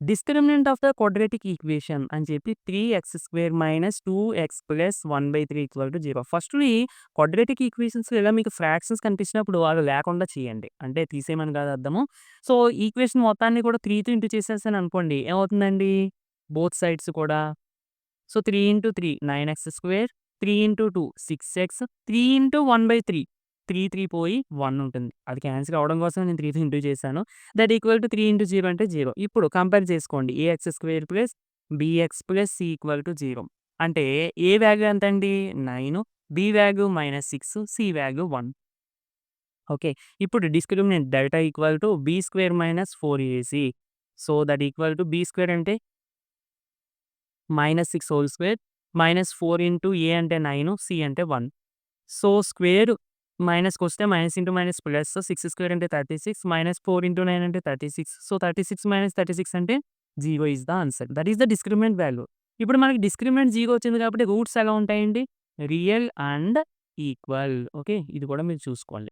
Discriminant of the quadratic equation అని చెప్పి 3x² - 2x + 1/3 = 0. ఫస్ట్‌ని quadratic ఈక్వేషన్స్‌లో ఇలా మీకు ఫ్రాక్షన్స్ కనిపించినప్పుడు అవి లేకుండా చేయండి. అంటే తీసేయమని కాదు అర్థము. సో, ఈక్వేషన్ మొత్తాన్ని కూడా 3తో ఇంటూ చేసేసాననుకోండి ఏమవుతుందండి? బోత్ సైడ్స్ కూడా. సో, 3 × 3 9x², 3 × 2 6x, 3 × 1/3 3 పోయి 1 ఉంటుంది. అది క్యాన్సిల్ అవ్వడం కోసం నేను 3తో ఇంటూ చేశాను. దట్ ఈక్వల్ టు 3 × 0 అంటే 0. ఇప్పుడు కంపేర్ చేసుకోండి. ax² + bx + c = 0. అంటే ఏ వాల్యూ ఎంతండి? 9, b value -6, c value 1. Okay. ఇప్పుడు discriminant delta equal to b² - 4ac. So, that equal to b² అంటే -6 హోల్ స్క్వేర్ -4 ఇంటూ a అంటే 9, c అంటే 1. సో, స్క్వేర్ మైనస్‌కొస్తే మైనస్ ఇంటూ మైనస్ ప్లస్ 6² అంటే 36 -4 into 9 అంటే 36. So, 36 - 36 అంటే 0 is the answer. That is the discriminant value. ఇప్పుడు మనకి discriminant 0 వచ్చింది కాబట్టి రూట్స్ ఎలా ఉంటాయండి? Real and equal. ఓకే. ఇది కూడా మీరు చూసుకోవాలి.